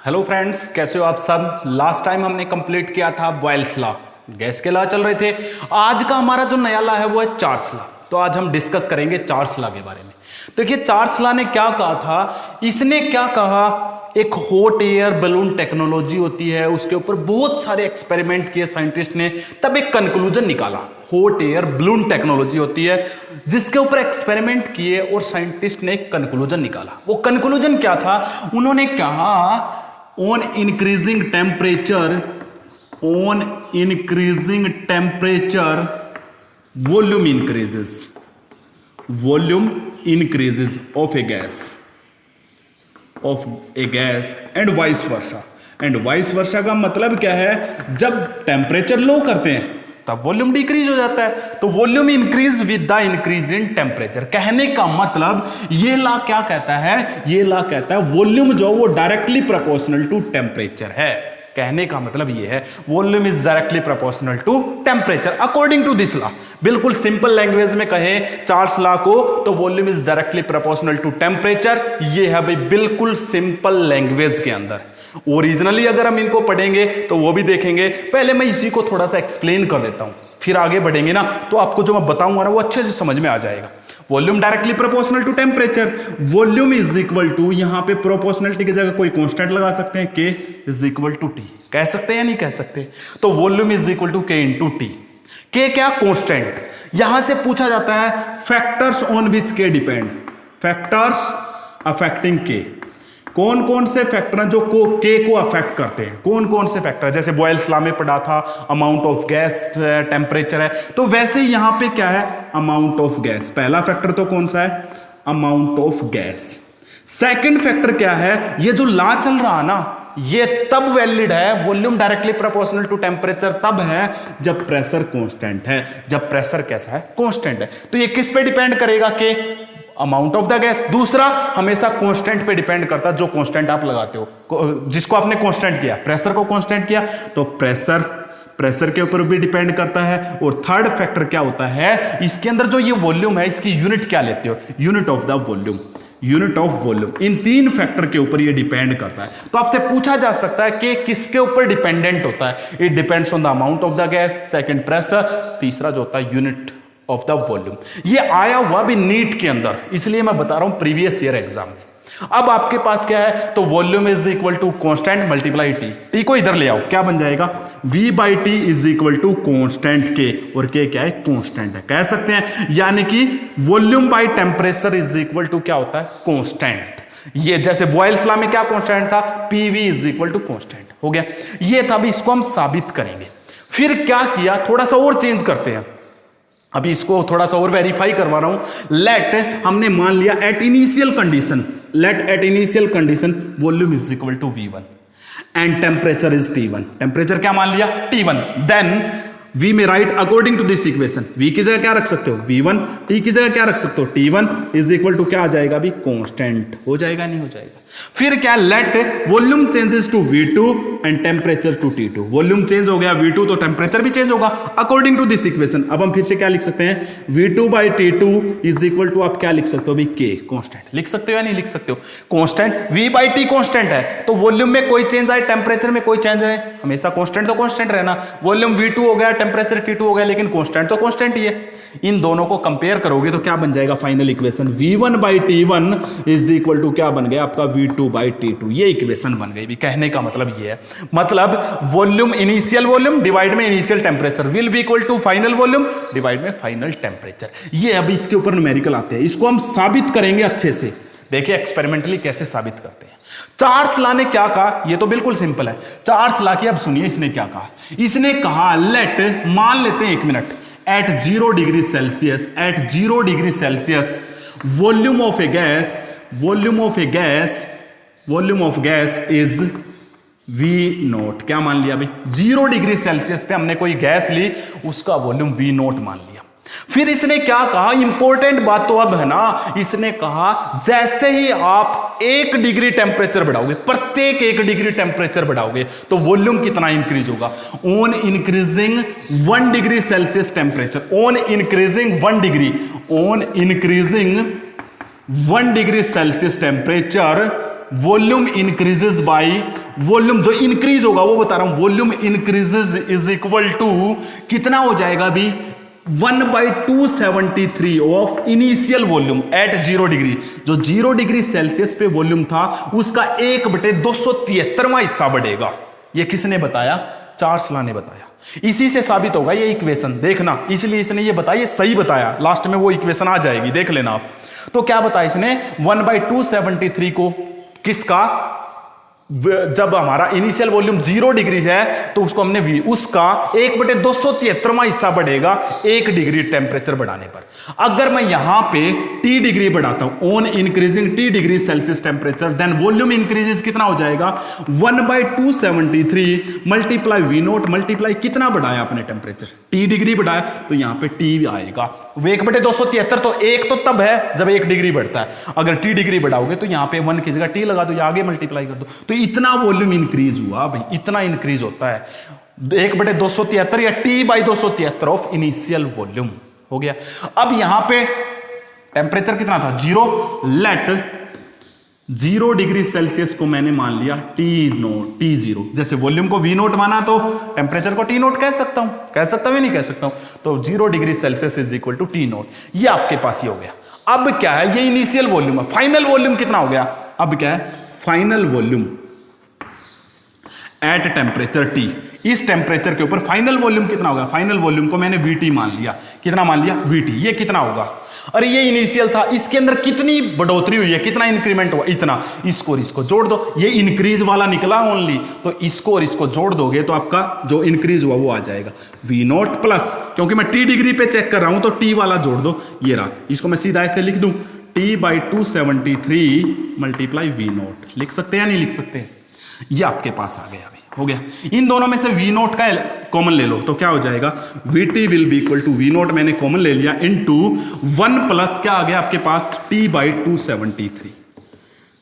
Hello friends, कैसे हो आप सब। लास्ट टाइम हमने कंप्लीट किया था बॉयल्स लॉ, गैस के लॉ चल रहे थे। आज का हमारा जो नया लॉ है वो है चार्ल्स लॉ। तो आज हम डिस्कस करेंगे चार्ल्स लॉ के बारे में। तो देखिए चार्ल्स लॉ ने क्या कहा था, इसने क्या कहा, एक हॉट एयर बलून टेक्नोलॉजी होती है, उसके ऊपर बहुत सारे एक्सपेरिमेंट किए साइंटिस्ट ने, तब एक कंक्लूजन निकाला। हॉट एयर बलून टेक्नोलॉजी होती है जिसके ऊपर एक्सपेरिमेंट किए और साइंटिस्ट ने एक कंक्लूजन निकाला। वो कंक्लूजन क्या था, उन्होंने कहा on increasing temperature volume increases of a gas and vice versa का मतलब क्या है, जब टेम्परेचर लो करते हैं तब वॉल्यूम डिक्रीज हो जाता है। तो volume increase with the increase in temperature. कहने का मतलब ये लॉ क्या कहता है, ये लॉ कहता है वॉल्यूम जो वो डायरेक्टली प्रोपोर्शनल टू टेम्परेचर है। कहने का मतलब ये है volume is directly proportional to temperature according to this law. बिल्कुल सिंपल लैंग्वेज में कहे चार्ल्स लॉ को तो volume is directly proportional to temperature. ये है भाई बिल्कुल सिंपल लैंग्वेज के अंदर। ओरिजिनली अगर हम इनको पढ़ेंगे तो वो भी देखेंगे। पहले मैं इसी को थोड़ा सा एक्सप्लेन कर देता हूं, फिर आगे बढ़ेंगे ना तो आपको जो मैं बताऊंगा ना वो अच्छे से समझ में आ जाएगा। Volume directly proportional to temperature, volume is equal to, यहां पे प्रोपोर्शनलिटी की जगह कोई कांस्टेंट लगा सकते हैं, के इज इक्वल टू टी। कह सकते हैं या नहीं कह सकते। तो वॉल्यूम इज इक्वल टू के इंटू टी। के क्या, कांस्टेंट। यहां से पूछा जाता है फैक्टर्स ऑन विच के डिपेंड, फैक्टर्स अफेक्टिंग के। कौन कौन से फैक्टर हैं जो के को अफेक्ट करते हैं, कौन कौन से फैक्टर। जैसे बॉयल्स लॉ में पढ़ा था अमाउंट ऑफ गैस, टेम्परेचर है, तो वैसे यहां पे क्या है, अमाउंट ऑफ गैस। पहला फैक्टर तो कौन सा है, amount of gas. Second factor क्या है, ये जो लॉ चल रहा ना ये तब वैलिड है, volume directly proportional to temperature तब है जब प्रेशर कांस्टेंट है। जब प्रेशर कैसा है, कांस्टेंट है। तो ये किस पे डिपेंड करेगा, के अमाउंट ऑफ द गैस। दूसरा हमेशा कांस्टेंट पे डिपेंड करता है, जो कांस्टेंट आप लगाते हो, जिसको आपने कांस्टेंट किया, प्रेशर को कांस्टेंट किया तो प्रेशर के ऊपर भी डिपेंड करता है। और थर्ड फैक्टर क्या होता है, इसके अंदर जो ये वॉल्यूम है इसकी यूनिट क्या लेते हो, unit of the volume, unit of volume. इन तीन फैक्टर के ऊपर ये डिपेंड करता है। तो आपसे पूछा जा सकता है कि किसके ऊपर डिपेंडेंट होता है। It depends on the amount of the gas, second pressure, तीसरा जो होता है यूनिट ऑफ द वॉल्यूम। ये आया हुआ भी नीट के अंदर, इसलिए मैं बता रहा हूं प्रीवियस ईयर एग्जाम में। अब आपके पास क्या है, तो volume is equal to constant multiply T. T को इधर ले आओ, क्या बन जाएगा, v by T is equal to constant K, और के क्या है, कांस्टेंट है, कह सकते हैं। यानी कि volume by temperature is equal to क्या होता है, कांस्टेंट। ये जैसे बॉयल्स लॉ में क्या कांस्टेंट था, PV is equal to constant हो गया। ये था, अभी इसको हम साबित करेंगे। फिर क्या किया, थोड़ा सा और चेंज करते हैं, अभी इसको थोड़ा सा और वेरीफाई करवा रहा हूं। लेट हमने मान लिया at initial condition, let at initial condition volume is equal to V1 and temperature is T1। Temperature क्या मान लिया, T1। देन V में right according to this equation, V की जगह क्या रख सकते हो, V1, T की जगह क्या रख सकते हो, T1 इज इक्वल टू क्या आ जाएगा, अभी कांस्टेंट हो जाएगा, नहीं हो जाएगा। फिर क्या, let volume changes to V2 and temperature to T2। Volume change हो गया V2 तो टेम्परेचर भी चेंज होगा अकॉर्डिंग टू दिस इक्वेशन। अब हम फिर से क्या लिख सकते हैं, V2 by T2 is equal to, आप क्या लिख सकते हो अभी, K कांस्टेंट। लिख सकते हो या नहीं लिख सकते हो, constant. V by T constant है तो वॉल्यूम में कोई चेंज आए, टेम्परेचर में कोई चेंज आए, हमेशा कांस्टेंट तो कांस्टेंट रहना। वॉल्यूम V2 हो गया, टेम्परेचर T2 हो गया, लेकिन कांस्टेंट तो कांस्टेंट ही है। इन दोनों को कंपेयर करोगे तो क्या बन जाएगा final equation, V1 by T1 is equal to क्या बन गया आपका, V2 बाई T2। ये इक्वेशन बन गई भी। कहने का मतलब ये है, मतलब वॉल्यूम, इनिशियल वॉल्यूम डिवाइड में initial temperature will be equal to final volume divide में फाइनल टेम्परेचर। ये अभी इसके ऊपर न्यूमेरिकल आते हैं, इसको हम साबित करेंगे अच्छे से। देखिए एक्सपेरिमेंटली कैसे साबित करते हैं। चार्ल्स लॉ ने क्या कहा, ये तो बिल्कुल सिंपल है। चार्ल्स लॉ की अब सुनिए इसने क्या कहा। इसने कहा लेट, मान लेते हैं 1 minute, at 0 degree Celsius, at 0 degree Celsius volume of a gas, volume of gas is V0। क्या मान लिया भाई, 0 डिग्री सेल्सियस पे हमने कोई गैस ली, उसका वॉल्यूम V0 मान लिया। फिर इसने क्या कहा, इंपॉर्टेंट बात तो अब है ना, इसने कहा जैसे ही आप 1 डिग्री टेम्परेचर बढ़ाओगे, प्रत्येक 1 डिग्री टेम्परेचर बढ़ाओगे तो वॉल्यूम कितना इंक्रीज होगा, on increasing 1 degree Celsius temperature, on increasing 1 degree, on increasing 1 degree Celsius temperature volume increases by volume जो इंक्रीज होगा वो बता रहा हूं, volume increases is equal to कितना हो जाएगा अभी 1/273 of initial volume at 0 degree. जो 0 डिग्री सेल्सियस पे वॉल्यूम था उसका 1/273वां हिस्सा बढ़ेगा। ये किसने बताया? चार्ल्स ला ने बताया। इसी से साबित होगा ये इक्वेशन, देखना, इसलिए इसने ये बताया, सही बताया, लास्ट में वो इक्वेशन आ जाएगी, देख लेना आप। तो क्या बताया इसने? 1/273 को किसका, जब हमारा इनिशियल वॉल्यूम 0 डिग्री है तो उसको हमने V, उसका 1/273वां हिस्सा बढ़ेगा 1 डिग्री टेम्परेचर बढ़ाने पर। अगर मैं यहां पे T डिग्री बढ़ाता हूं, on increasing T degree Celsius temperature, then volume increases कितना हो जाएगा 1/273 मल्टीप्लाई V0 मल्टीप्लाई कितना बढ़ाया आपने टेम्परेचर, T डिग्री बढ़ाया, तो यहां पे T आएगा। 1/273 तो एक तो तब है जब 1 डिग्री बढ़ता है, अगर T डिग्री बढ़ाओगे तो यहां पे 1 की जगह T लगा दो या आगे मल्टीप्लाई कर दो, तो इतना वॉल्यूम इंक्रीज हुआ भाई, इतना इंक्रीज होता है 1/273 या T/273 ऑफ इनिशियल वॉल्यूम हो गया। अब यहां पे टेम्परेचर कितना था 0, लेट 0 डिग्री सेल्सियस को मैंने मान लिया T0, जैसे वॉल्यूम को V0 माना तो टेम्परेचर को T0 कह सकता हूं, नहीं कह सकता हूं, तो 0 degree Celsius is equal to T0, ये आपके पास ही हो गया। अब क्या है, ये इनिशियल वॉल्यूम है, फाइनल वॉल्यूम कितना हो गया, अब क्या है final volume at temperature T, इस टेम्परेचर के ऊपर फाइनल वॉल्यूम कितना होगा, फाइनल वॉल्यूम को मैंने VT मान लिया, कितना मान लिया VT, ये कितना होगा, अरे ये इनिशियल था, इसके अंदर कितनी बढ़ोतरी हुई है, कितना इंक्रीमेंट हुआ, इतना, इसको और इसको जोड़ दो, ये इंक्रीज वाला निकला ओनली, तो इसको और इसको जोड़ दोगे तो आपका जो इंक्रीज हुआ वो आ जाएगा V0 प्लस, क्योंकि मैं T डिग्री पे चेक कर रहा हूं तो T वाला जोड़ दो, ये रहा, इसको मैं सीधा ऐसे लिख दूं T/273 मल्टीप्लाई V0, लिख सकते हैं या नहीं लिख सकते, ये आपके पास आ गया, अभी हो गया। इन दोनों में से V0 का कॉमन ले लो तो क्या हो जाएगा, VT will be equal to V0 मैंने कॉमन ले लिया इनटू 1 प्लस क्या आ गया आपके पास T/273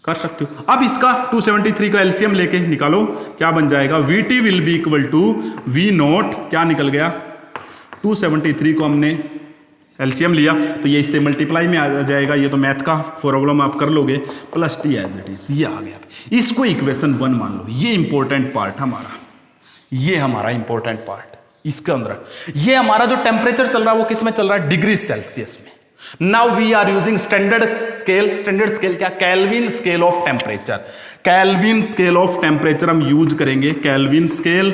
कर सकते हो। अब इसका 273 का एलसीएम लेके निकालो, क्या बन जाएगा, VT will be equal to V0, क्या निकल गया 273 को हमने एलसीएम लिया तो ये इससे मल्टीप्लाई में आ जाएगा, ये तो मैथ का प्रॉब्लम आप कर लोगे, plus T as it is, ये आ गया। इसको इक्वेशन 1 मान लो, ये इंपॉर्टेंट पार्ट हमारा, ये हमारा इंपॉर्टेंट पार्ट, इसके अंदर ये हमारा जो टेम्परेचर चल रहा है वो किस में चल रहा है, डिग्री सेल्सियस में। Now we are using standard scale क्या, Kelvin scale of temperature, Kelvin scale of temperature हम यूज करेंगे, केल्विन स्केल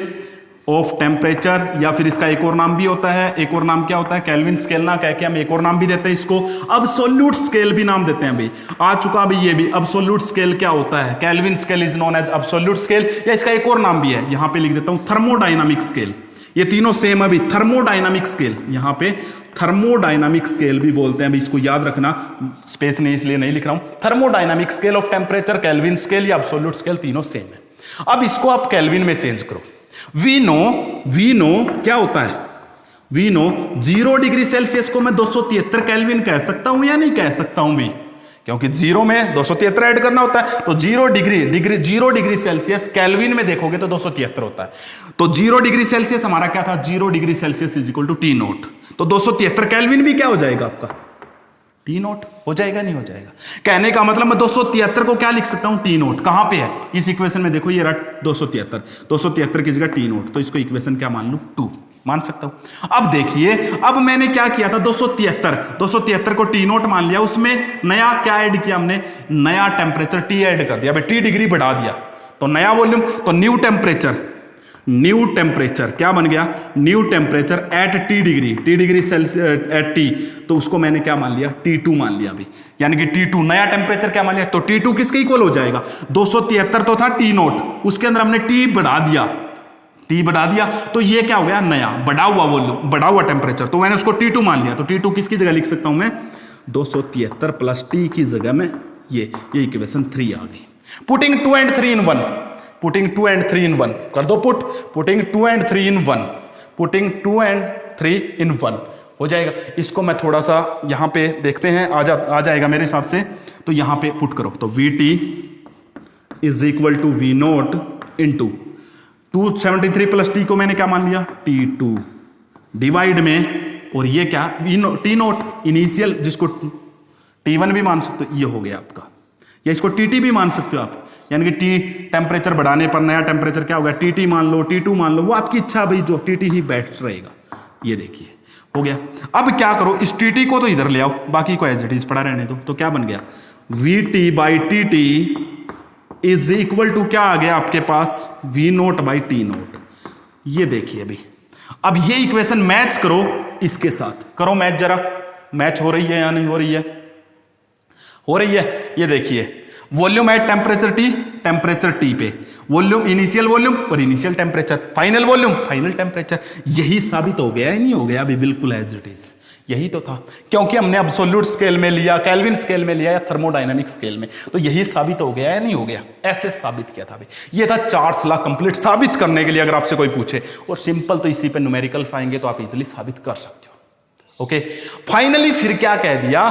ऑफ टेम्परेचर, या फिर इसका एक और नाम भी होता है, एक और नाम क्या होता है, केल्विन स्केल ना कह के हम एक और नाम भी देते हैं इसको, अब्सोल्यूट स्केल भी नाम देते हैं भाई, आ चुका भाई ये भी, अब्सोल्यूट स्केल क्या होता है, Kelvin scale is known as absolute scale, या इसका एक और नाम भी है, यहां पे लिख देता हूं थर्मोडायनामिक स्केल, ये तीनों सेम है भाई, थर्मोडायनामिक स्केल, यहां पे थर्मोडायनामिक स्केल भी बोलते हैं भाई, इसको याद रखना, स्पेस नहीं इसलिए नहीं लिख रहा हूं, thermodynamic scale of temperature, Kelvin scale या अब्सोल्यूट स्केल, तीनों सेम है। अब इसको आप केल्विन में चेंज करो, वी नो क्या होता है, वी नो 0 डिग्री सेल्सियस को मैं 273 केल्विन कह सकता हूं या नहीं कह सकता हूं भी, क्योंकि 0 में 273 ऐड करना होता है, तो 0 डिग्री सेल्सियस केल्विन में देखोगे तो 273 होता है, तो 0 डिग्री सेल्सियस हमारा क्या था, 0 degree Celsius is equal to T0, तो 273 केल्विन भी क्या हो जाएगा आपका T0 हो जाएगा, नहीं हो जाएगा, कहने का मतलब मैं 273 को क्या लिख सकता हूं, T0, कहां पे है इस इक्वेशन में, देखो ये रहा 273 की जगह T0, तो इसको इक्वेशन क्या मान लूं 2 मान सकता हूं। अब देखिए, अब मैंने क्या किया था, 273 को T0 मान लिया, उसमें नया क्या ऐड किया हमने, नया टेम्परेचर T ऐड कर दिया, T डिग्री बढ़ा दिया, तो नया वॉल्यूम, तो न्यू टेम्परेचर क्या बन गया, new temperature at T degree Celsius eight T, तो उसको मैंने क्या मान लिया, T2 मान लिया अभी, यानी कि T2 नया टेम्परेचर क्या मान लिया, तो T2 किसके इक्वल हो जाएगा, 273 तो था T0, उसके अंदर हमने T बढ़ा दिया, तो ये क्या हो गया, नया बढ़ा हुआ वॉल्यूम, बढ़ा हुआ टेम्परेचर, तो मैंने उसको T2 मान लिया, तो T2 किसकी जगह लिख सकता हूं मैं, 273 प्लस T की जगह में ये इक्वेशन 3 आ गई। Putting 2 and 3 in 1, putting 2 and 3 in 1 कर दो put, putting 2 and 3 in 1, putting 2 and 3 in 1 हो जाएगा। इसको मैं थोड़ा सा यहां पे देखते हैं, आ जाएगा मेरे हिसाब से, तो यहां पे पुट करो, तो VT is equal to V0 into 273 plus T को मैंने क्या मान लिया, T2 डिवाइड में, और ये क्या T0 इनिशियल, जिसको T1 भी मान सकते हो, ये हो गया आपका, या इसको टीटी भी मान सकते हो आप, यानी कि टी टेम्परेचर बढ़ाने पर नया टेम्परेचर क्या होगा, टीटी मान लो, टी2 मान लो, वो आपकी इच्छा भाई, जो टीटी ही बेस्ट रहेगा। ये देखिए हो गया। अब क्या करो, इस टीटी को तो इधर ले आओ, बाकी को एज इट इज पड़ा रहने दो। तो क्या बन गया, V by T T is equal to क्या आ गया आपके पास, V naught by T naught. ये देखिए अभी, अब ये इक्वेशन मैच करो इसके साथ, करो मैच जरा, मैच हो रही है या नहीं हो रही है, हो रही है। ये देखिए वॉल्यूम एट टेम्परेचर टी पे, वॉल्यूम इनिशियल वॉल्यूम और initial temperature, final volume final temperature. यही साबित हो गया है, नहीं हो गया अभी, बिल्कुल एज इट इज यही तो था, क्योंकि हमने एब्सोल्यूट स्केल में लिया, केल्विन स्केल में लिया या थर्मोडायनामिक स्केल में, तो यही साबित हो गया है, नहीं हो गया, ऐसे साबित किया था भाई। ये था चार्ल्स लॉ कंप्लीट साबित करने के लिए, अगर आपसे कोई पूछे, और सिंपल तो इसी पे न्यूमेरिकल्स आएंगे तो आप इजीली साबित कर सकते हो। ओके, फाइनली फिर क्या कह दिया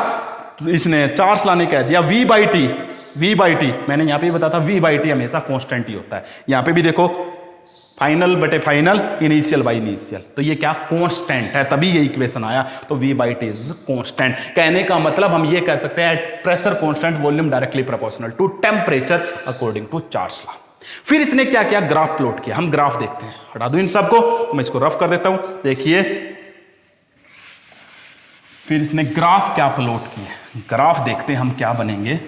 इसने, चार्ल्स लॉ ने कह दिया वी बाई टी, मैंने यहां पे बताया था वी बाई टी हमेशा कांस्टेंट ही होता है, यहां पे भी देखो फाइनल बटे फाइनल, इनिशियल बाई इनिशियल, तो ये क्या कांस्टेंट है, तभी ये इक्वेशन आया। तो V by T is constant, कहने का मतलब हम ये कह सकते हैं pressure constant, volume directly proportional to temperature according to Charles law. फिर इसने क्या किया, ग्राफ प्लॉट किया। हम ग्राफ देखते हैं, हटा दूं इन सबको, तो मैं इसको रफ कर देता हूं, देखिए। फिर इसने ग्राफ क्या प्लॉट किए, ग्राफ देखते हैं हम क्या बनेंगे।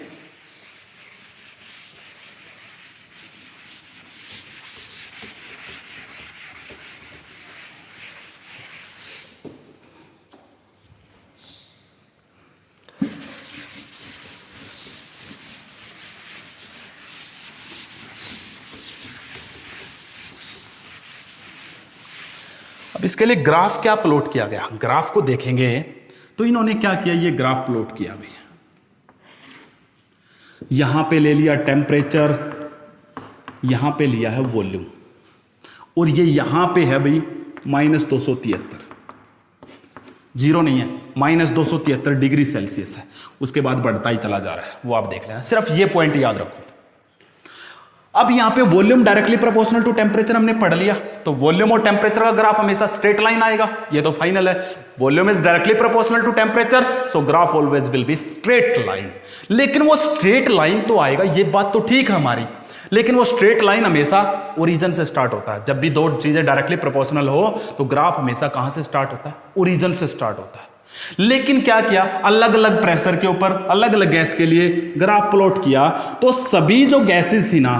अब इसके लिए ग्राफ क्या प्लॉट किया गया, ग्राफ को देखेंगे तो इन्होंने क्या किया, ये ग्राफ प्लॉट किया भाई, यहां पे ले लिया टेम्परेचर, यहां पे लिया है वॉल्यूम, और ये यहां पे है भाई -273, जीरो नहीं है, -273 डिग्री सेल्सियस है, उसके बाद बढ़ता ही चला जा रहा है, वो आप देख लेना, सिर्फ ये पॉइंट याद रखो। अब यहां पे volume directly proportional to temperature हमने पढ़ लिया, तो वॉल्यूम और टेम्परेचर का ग्राफ हमेशा स्ट्रेट लाइन आएगा, ये तो फाइनल है। Volume is directly proportional to temperature, so graph always will be straight line. लेकिन वो स्ट्रेट लाइन तो आएगा, ये बात तो ठीक है हमारी, लेकिन वो स्ट्रेट लाइन हमेशा ओरिजिन से स्टार्ट होता है। जब भी दो चीजें डायरेक्टली प्रोपोर्शनल हो तो ग्राफ हमेशा कहां से स्टार्ट होता है, ओरिजिन से स्टार्ट होता है। लेकिन क्या किया, अलग अलग प्रेशर के ऊपर अलग अलग गैस के लिए ग्राफ प्लॉट किया, तो सभी जो गैसेस थी ना,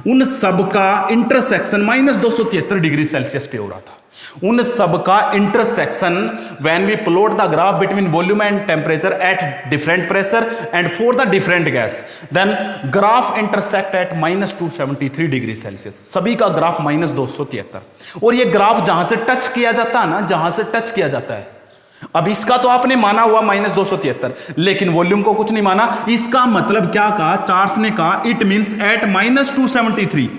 उन सब का इंटरसेक्शन -273 डिग्री सेल्सियस पे हो रहा था। उन सब का intersection when we plot the graph between volume and temperature at different pressure and for the different gas, then graph intersect at -273 degree Celsius, सभी का ग्राफ -273। और ये ग्राफ जहां से टच किया जाता है ना, जहां से टच किया जाता है, अब इसका तो आपने माना हुआ -273, लेकिन वॉल्यूम को कुछ नहीं माना। इसका मतलब क्या कहा चार्ल्स ने, कहा it means at -273,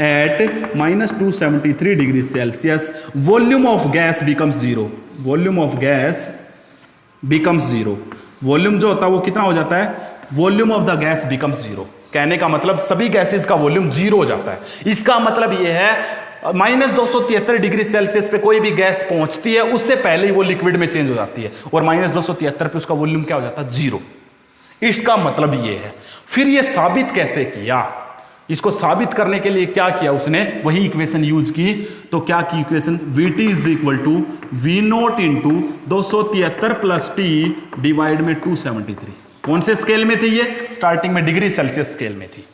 at -273 degree Celsius volume of gas becomes zero, volume of gas becomes zero. Volume जो होता है वो कितना हो जाता है, volume of the gas becomes zero. कहने का मतलब सभी गैसेज का वॉल्यूम जीरो हो जाता है। इसका मतलब ये है -273 डिग्री सेल्सियस पे कोई भी गैस पहुंचती है, उससे पहले ही वो लिक्विड में चेंज हो जाती है, और -273 पे उसका वॉल्यूम क्या हो जाता है, जीरो। इसका मतलब ये है। फिर ये साबित कैसे किया, इसको साबित करने के लिए क्या किया उसने, वही इक्वेशन यूज की। तो क्या की equation, Vt is equal to V nought into 273 plus T divide में 273। कौन से स्केल में थी ये, स्टार्टिंग में डिग्री सेल्सियस स्केल में थी।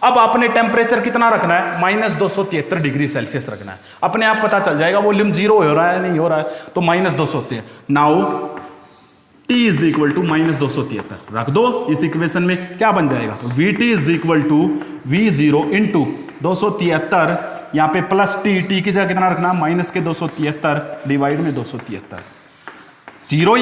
अब आपने टेम्परेचर कितना रखना है, -273 डिग्री सेल्सियस रखना है, अपने आप पता चल जाएगा वॉल्यूम जीरो हो रहा है नहीं हो रहा है, तो -273। Now T is equal to -273 रख दो इस इक्वेशन में, क्या बन जाएगा, Vt is equal to V0 into 273, यहां पे प्लस टी की जगह कितना रखना, -273 डिवाइड में 273, जीरो।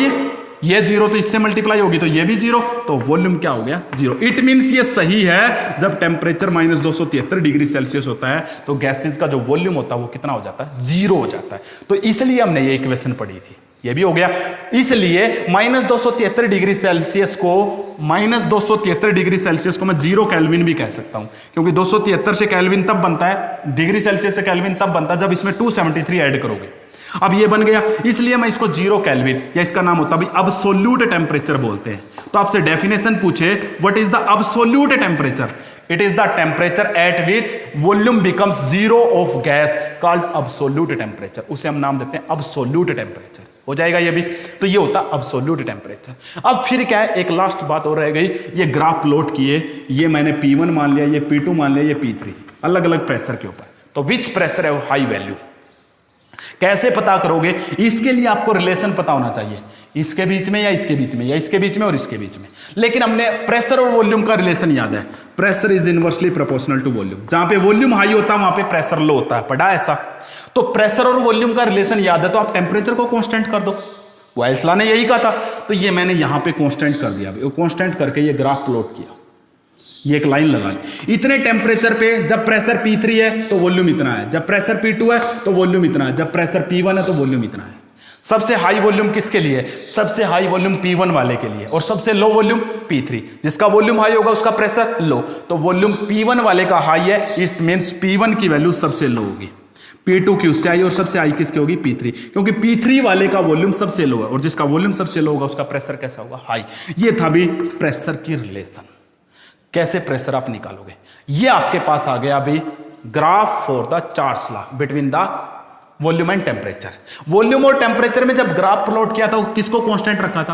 ये जीरो तो इससे मल्टीप्लाई होगी तो ये भी जीरो, तो वॉल्यूम क्या हो गया, जीरो। इट मींस ये सही है, जब टेम्परेचर -273 डिग्री सेल्सियस होता है तो गैसेज का जो वॉल्यूम होता है वो कितना हो जाता है, जीरो हो जाता है। तो इसलिए हमने ये इक्वेशन पढ़ी थी, ये भी हो गया। इसलिए -273 डिग्री सेल्सियस को -273 डिग्री सेल्सियस को मैं 0 केल्विन भी कह सकता हूं, क्योंकि 273 से केल्विन तब बनता है, डिग्री सेल्सियस से केल्विन तब बनता है जब इसमें 273 ऐड करोगे। अब ये बन गया, इसलिए मैं इसको 0 केल्विन, या इसका नाम होता है अब्सोल्यूट टेम्परेचर बोलते हैं। तो आपसे डेफिनेशन पूछे what is the absolute temperature, it is the temperature at which volume becomes zero of gas called absolute temperature, उसे हम नाम देते हैं अब्सोल्यूट टेम्परेचर। हो जाएगा ये भी, तो ये होता है अब्सोल्यूट टेम्परेचर। अब फिर क्या है, एक लास्ट बात और रह गई, ये ग्राफ प्लॉट किए, ये मैंने P1 मान लिया, ये P2 मान लिया, ये P3, अलग अलग प्रेशर के ऊपर, तो विच प्रेशर है हाई वैल्यू, कैसे पता करोगे? इसके लिए आपको रिलेशन पता होना चाहिए, इसके बीच में या इसके बीच में या इसके बीच में और इसके बीच में। लेकिन हमने प्रेशर और वॉल्यूम का रिलेशन याद है, pressure is inversely proportional to volume. जहां पे वॉल्यूम हाई होता है वहां पे प्रेशर लो होता है, पढ़ा ऐसा? तो प्रेशर और वॉल्यूम का रिलेशन याद है तो आप टेम्परेचर को कांस्टेंट कर दो, वाइल्सला ने यही कहा था। तो ये मैंने यहां पे कांस्टेंट कर दिया, कांस्टेंट करके ये ग्राफ प्लॉट किया, ये एक लाइन लगा ली। इतने टेम्परेचर पे जब प्रेशर P3 है तो वॉल्यूम इतना है, जब प्रेशर P2 है तो वॉल्यूम इतना है, जब प्रेशर P1 है तो वॉल्यूम इतना है। सबसे हाई वॉल्यूम किसके लिए? सबसे हाई वॉल्यूम P1 वाले के लिए, और सबसे लो वॉल्यूम P3। जिसका वॉल्यूम हाई होगा उसका प्रेशर लो, तो वॉल्यूम P1 वाले का हाई है, इट मींस P1 की वैल्यू सबसे लो होगी, P2 की उससे हाई, और सबसे हाई किसकी होगी? P3, क्योंकि P3 वाले का वॉल्यूम सबसे लो है, और जिसका वॉल्यूम सबसे लो होगा उसका प्रेशर कैसा होगा? हाई। ये था भी प्रेशर की रिलेशन। कैसे प्रेशर आप निकालोगे? ये आपके पास आ गया अभी graph for the Charles law between the volume and temperature. Volume और टेम्परेचर में जब ग्राफ प्लॉट किया था किसको कांस्टेंट रखा था?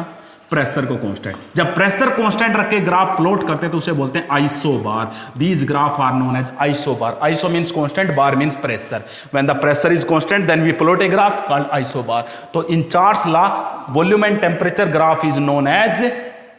प्रेशर को कांस्टेंट। जब प्रेशर कांस्टेंट रख के ग्राफ प्लॉट करते तो उसे बोलते हैं isobar. These graph are known as isobar. Iso means constant, bar means pressure. When the pressure is constant then we plot a graph called isobar. तो in Charles law volume and temperature graph is known as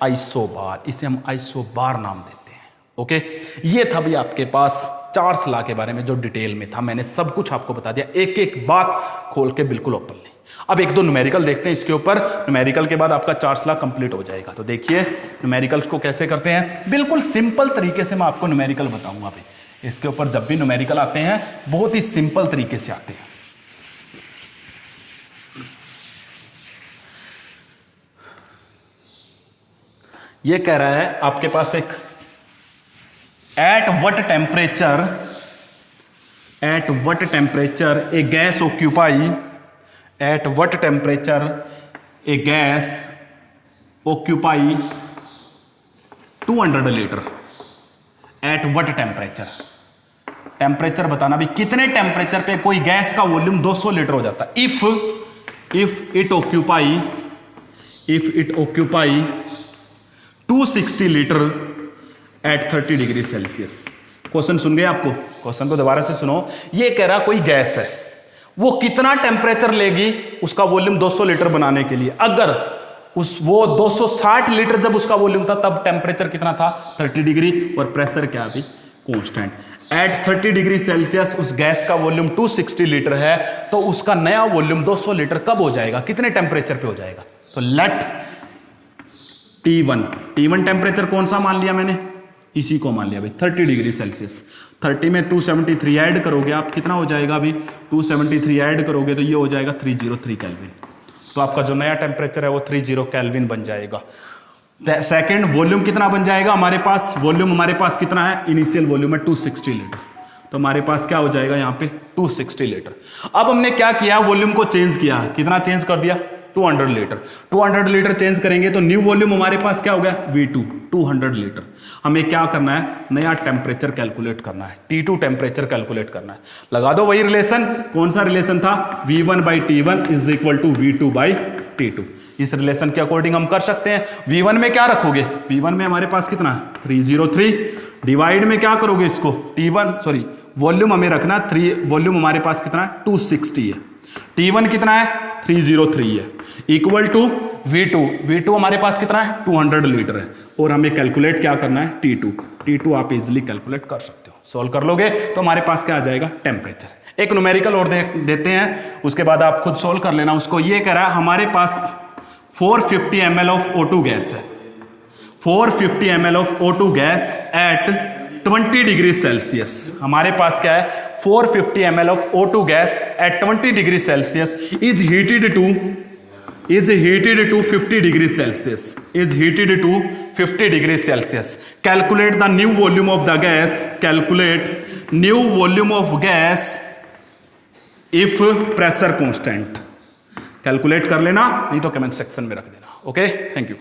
isobar, इसे हम isobar नाम देते हैं। Okay, ये था भी आपके पास चार्ल्स लॉ के बारे में जो डिटेल में था, मैंने सब कुछ आपको बता दिया, एक एक बात खोल के बिल्कुल ओपनली। अब एक दो न्यूमेरिकल देखते हैं इसके ऊपर, न्यूमेरिकल के बाद आपका चार्ल्स लॉ कंप्लीट हो जाएगा। तो देखिए न्यूमेरिकल्स को कैसे करते हैं, बिल्कुल सिंपल तरीके से मैं आपको न्यूमेरिकल बताऊंगा अभी। इसके ऊपर जब भी न्यूमेरिकल आते हैं बहुत ही सिंपल तरीके से आते हैं। ये कह रहा है आपके पास एक at what temperature a gas occupy, at what temperature a gas occupy 200 litre, at what temperature, temperature बताना भी कितने टेम्परेचर पे कोई गैस का वॉल्यूम 200 लीटर हो जाता है। if it occupy 260 litre at 30 degree Celsius. Question सुन गए आपको? क्वेश्चन को दोबारा से सुनो। ये कह रहा कोई गैस है, वो कितना टेम्परेचर लेगी उसका वॉल्यूम 200 लीटर बनाने के लिए। अगर वो 260 लीटर जब उसका वॉल्यूम था तब टेम्परेचर कितना था? 30 डिग्री, और प्रेशर क्या अभी? कांस्टेंट। एट 30 डिग्री सेल्सियस उस गैस का वॉल्यूम 260 लीटर है, तो उसका नया वॉल्यूम 200 लीटर कब हो जाएगा? कितने टेम्परेचर पे हो जाएगा? तो लेट T1 टेम्परेचर कौन सा मान लिया मैंने? इसी को मान लिया भाई, 30 डिग्री सेल्सियस। 30 में 273 ऐड करोगे आप, कितना हो जाएगा अभी? 273 ऐड करोगे तो ये हो जाएगा 303 केल्विन। तो आपका जो नया टेम्परेचर है वो 30 केल्विन बन जाएगा। सेकंड, वॉल्यूम कितना बन जाएगा हमारे पास? वॉल्यूम हमारे पास कितना है? इनिशियल वॉल्यूम है 260 लीटर, तो हमारे पास क्या हो जाएगा यहाँ पे? 260 लीटर। अब हमने क्या किया? वॉल्यूम को चेंज किया। कितना चेंज कर दिया? 200 लीटर। 200 लीटर चेंज करेंगे तो न्यू वॉल्यूम हमारे पास क्या हो गया? V2, 200 litre. हमें क्या करना है? नया टेम्परेचर कैलकुलेट करना है, T2 टेम्परेचर कैलकुलेट करना है। लगा दो वही रिलेशन। कौन सा रिलेशन था? V1/T1 is equal to V2/T2। इस रिलेशन के अकॉर्डिंग हम कर सकते हैं। V1 में क्या रखोगे? V1 में हमारे पास कितना है? 303। डिवाइड में क्या करोगे इसको? वॉल्यूम हमें रखना 3, वॉल्यूम हमारे पास कितना है? 260 है। T1 कितना है? 303 है, इक्वल टू V2 हमारे पास कितना है? 200 लीटर है, और हमें कैलकुलेट क्या करना है? T2 आप इजिली कैलकुलेट कर सकते हो। सॉल्व कर लोगे तो हमारे पास क्या आ जाएगा? टेम्परेचर। एक न्यूमेरिकल और देते हैं, उसके बाद आप खुद सॉल्व कर लेना उसको। ये कह रहा है हमारे पास 450 ml ऑफ O2 गैस है, 450 ml of O2 gas at 20 degree Celsius. हमारे पास क्या है? 450 ml of O2 gas at 20 degree Celsius is heated to 50 degree Celsius, is heated to 50 degree Celsius. Calculate the new volume of the gas, calculate new volume of gas if pressure constant. Calculate कर लेना, नहीं तो comment section में रख देना। Okay, thank you.